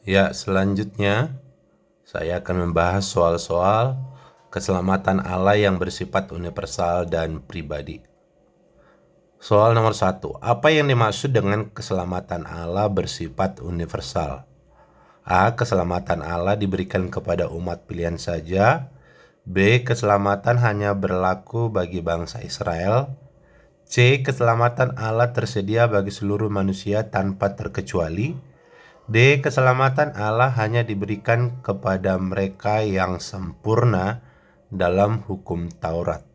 Ya, selanjutnya saya akan membahas soal-soal keselamatan Allah yang bersifat universal dan pribadi. Soal nomor 1. Apa yang dimaksud dengan keselamatan Allah bersifat universal? A. Keselamatan Allah diberikan kepada umat pilihan saja. B. Keselamatan hanya berlaku bagi bangsa Israel. C. Keselamatan Allah tersedia bagi seluruh manusia tanpa terkecuali. D. Keselamatan Allah hanya diberikan kepada mereka yang sempurna dalam hukum Taurat.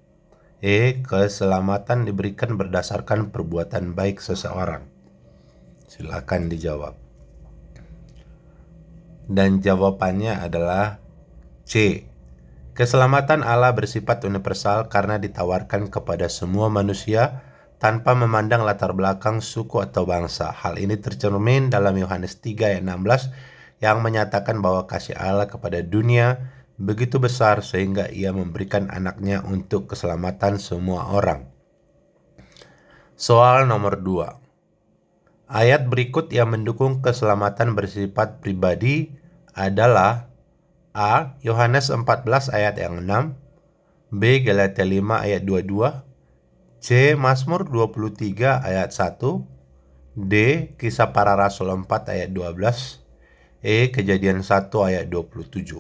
E. Keselamatan diberikan berdasarkan perbuatan baik seseorang. Silakan dijawab. Dan jawabannya adalah C. Keselamatan Allah bersifat universal karena ditawarkan kepada semua manusia tanpa memandang latar belakang, suku, atau bangsa. Hal ini tercermin dalam Yohanes 3 ayat 16 yang menyatakan bahwa kasih Allah kepada dunia begitu besar sehingga ia memberikan anaknya untuk keselamatan semua orang. Soal nomor 2. Ayat berikut yang mendukung keselamatan bersifat pribadi adalah A. Yohanes 14 ayat yang 6, B. Galatia 5 ayat 22, C. Mazmur 23 ayat 1, D. Kisah Para Rasul 4 ayat 12, E. Kejadian 1 ayat 27.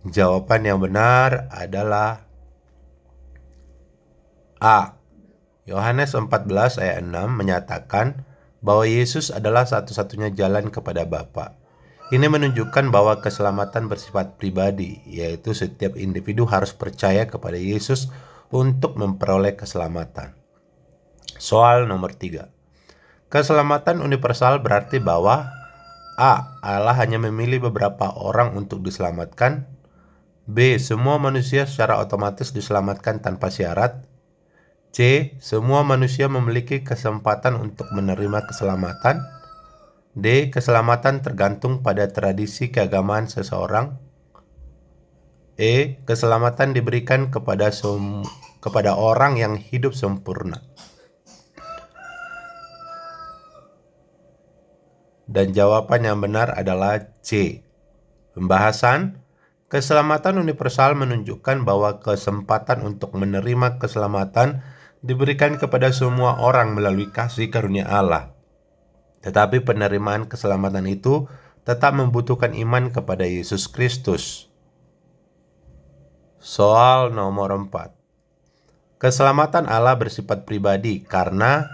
Jawaban yang benar adalah A. Yohanes 14 ayat 6 menyatakan bahwa Yesus adalah satu-satunya jalan kepada Bapa. Ini menunjukkan bahwa keselamatan bersifat pribadi, yaitu setiap individu harus percaya kepada Yesus untuk memperoleh keselamatan. Soal nomor 3. Keselamatan universal berarti bahwa A. Allah hanya memilih beberapa orang untuk diselamatkan. B. Semua manusia secara otomatis diselamatkan tanpa syarat. C. Semua manusia memiliki kesempatan untuk menerima keselamatan. D. Keselamatan tergantung pada tradisi keagamaan seseorang. E. Keselamatan diberikan kepada orang yang hidup sempurna. Dan jawaban yang benar adalah C. Pembahasan keselamatan universal menunjukkan bahwa kesempatan untuk menerima keselamatan diberikan kepada semua orang melalui kasih karunia Allah. Tetapi penerimaan keselamatan itu tetap membutuhkan iman kepada Yesus Kristus. Soal nomor 4. Keselamatan Allah bersifat pribadi karena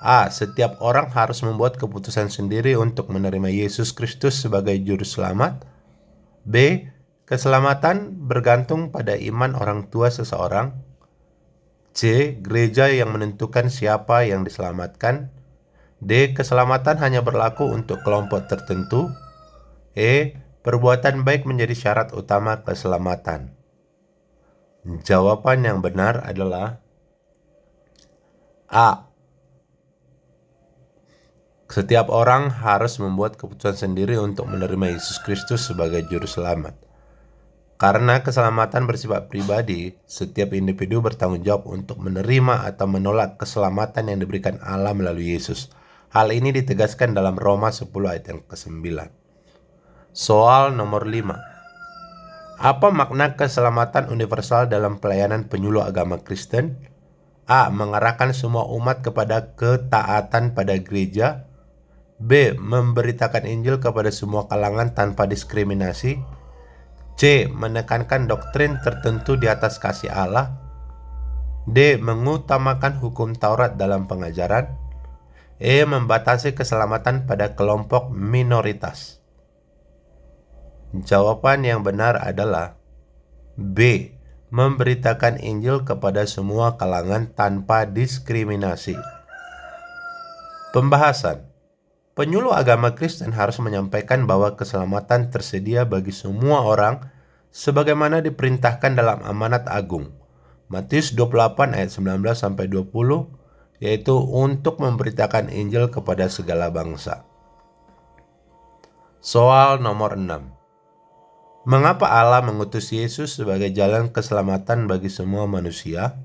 A. Setiap orang harus membuat keputusan sendiri untuk menerima Yesus Kristus sebagai juru selamat. B. Keselamatan bergantung pada iman orang tua seseorang. C. Gereja yang menentukan siapa yang diselamatkan. D. Keselamatan hanya berlaku untuk kelompok tertentu. E. Perbuatan baik menjadi syarat utama keselamatan. Jawaban yang benar adalah A. Setiap orang harus membuat keputusan sendiri untuk menerima Yesus Kristus sebagai juru selamat. Karena keselamatan bersifat pribadi, setiap individu bertanggung jawab untuk menerima atau menolak keselamatan yang diberikan Allah melalui Yesus. Hal ini ditegaskan dalam Roma 10 ayat yang ke-9. Soal nomor 5. Apa makna keselamatan universal dalam pelayanan penyuluh agama Kristen? A. Mengarahkan semua umat kepada ketaatan pada gereja. B. Memberitakan Injil kepada semua kalangan tanpa diskriminasi. C. Menekankan doktrin tertentu di atas kasih Allah. D. Mengutamakan hukum Taurat dalam pengajaran. E. Membatasi keselamatan pada kelompok minoritas. Jawaban yang benar adalah B. Memberitakan Injil kepada semua kalangan tanpa diskriminasi. Pembahasan. Penyuluh agama Kristen harus menyampaikan bahwa keselamatan tersedia bagi semua orang sebagaimana diperintahkan dalam amanat agung. Matius 28 ayat 19-20 yaitu untuk memberitakan Injil kepada segala bangsa. Soal nomor 6. Mengapa Allah mengutus Yesus sebagai jalan keselamatan bagi semua manusia?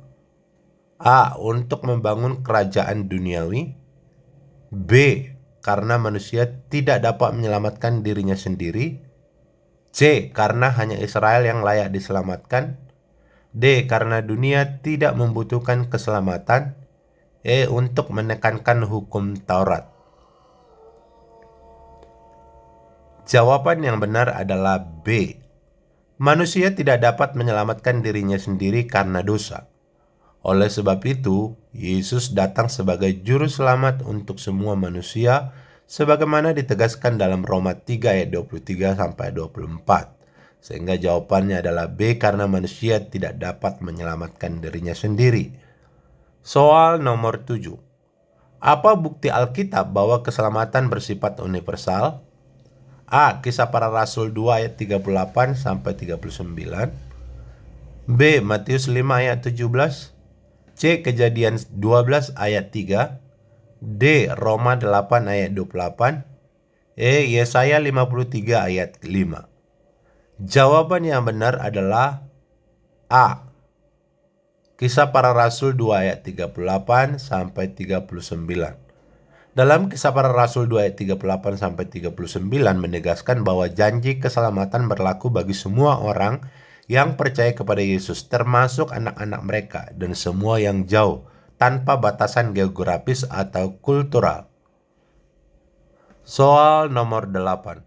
A. Untuk membangun kerajaan duniawi. B. karena manusia tidak dapat menyelamatkan dirinya sendiri. C. Karena hanya Israel yang layak diselamatkan. D. Karena dunia tidak membutuhkan keselamatan. E. Untuk menekankan hukum Taurat. Jawaban yang benar adalah B. Manusia tidak dapat menyelamatkan dirinya sendiri karena dosa. Oleh sebab itu, Yesus datang sebagai juru selamat untuk semua manusia, sebagaimana ditegaskan dalam Roma 3 ayat 23-24. Sehingga jawabannya adalah B, karena manusia tidak dapat menyelamatkan dirinya sendiri. Soal nomor 7. Apa bukti Alkitab bahwa keselamatan bersifat universal? A. Kisah Para Rasul 2 ayat 38-39. B. Matius 5 ayat 17. C. Kejadian 12 ayat 3. D. Roma 8 ayat 28. E. Yesaya 53 ayat 5. Jawaban yang benar adalah A. Kisah Para Rasul 2 ayat 38-39. Dalam Kisah Para Rasul 2 ayat 38-39 menegaskan bahwa janji keselamatan berlaku bagi semua orang yang percaya kepada Yesus, termasuk anak-anak mereka dan semua yang jauh, tanpa batasan geografis atau kultural. Soal nomor 8.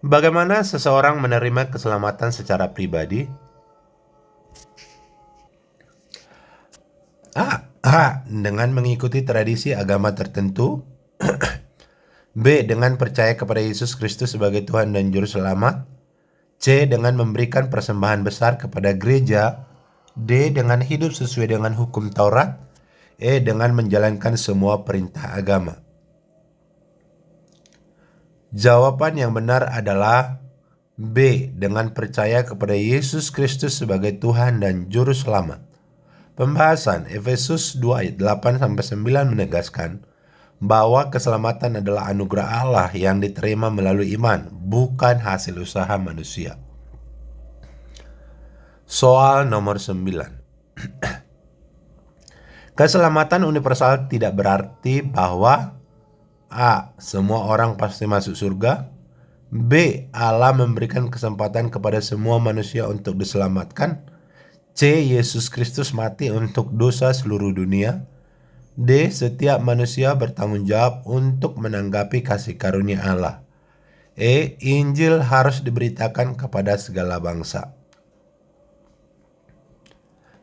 Bagaimana seseorang menerima keselamatan secara pribadi? A. Dengan mengikuti tradisi agama tertentu. B. Dengan percaya kepada Yesus Kristus sebagai Tuhan dan Juru Selamat. C. Dengan memberikan persembahan besar kepada gereja. D. Dengan hidup sesuai dengan hukum Taurat. E. Dengan menjalankan semua perintah agama. Jawaban yang benar adalah B. Dengan percaya kepada Yesus Kristus sebagai Tuhan dan Juru Selamat. Pembahasan Efesus 2 ayat 8-9 menegaskan bahwa keselamatan adalah anugerah Allah yang diterima melalui iman, bukan hasil usaha manusia. Soal nomor 9. Keselamatan universal tidak berarti bahwa A. Semua orang pasti masuk surga. B. Allah memberikan kesempatan kepada semua manusia untuk diselamatkan. C. Yesus Kristus mati untuk dosa seluruh dunia. D. Setiap manusia bertanggung jawab untuk menanggapi kasih karunia Allah. E. Injil harus diberitakan kepada segala bangsa.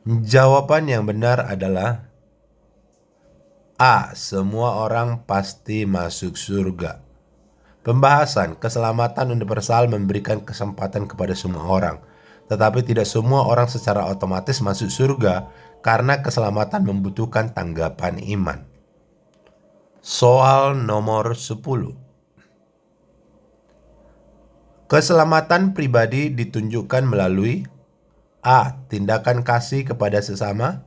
Jawaban yang benar adalah A. Semua orang pasti masuk surga. Pembahasan keselamatan universal memberikan kesempatan kepada semua orang, tetapi tidak semua orang secara otomatis masuk surga karena keselamatan membutuhkan tanggapan iman. Soal nomor 10. Keselamatan pribadi ditunjukkan melalui A. Tindakan kasih kepada sesama.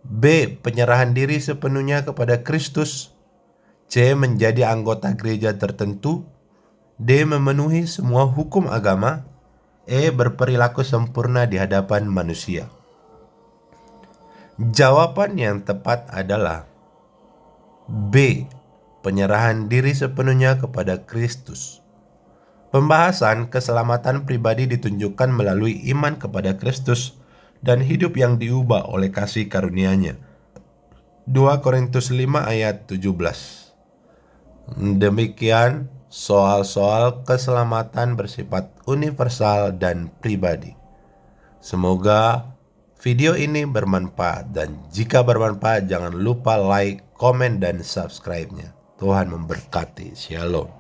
B. Penyerahan diri sepenuhnya kepada Kristus. C. Menjadi anggota gereja tertentu. D. Memenuhi semua hukum agama. E. Berperilaku sempurna di hadapan manusia. Jawaban yang tepat adalah B. Penyerahan diri sepenuhnya kepada Kristus. Pembahasan keselamatan pribadi ditunjukkan melalui iman kepada Kristus dan hidup yang diubah oleh kasih karunia-Nya. 2 Korintus 5 ayat 17. Demikian soal-soal keselamatan bersifat universal dan pribadi. Semoga video ini bermanfaat, dan jika bermanfaat jangan lupa like, komen, dan subscribe-nya. Tuhan memberkati. Shalom.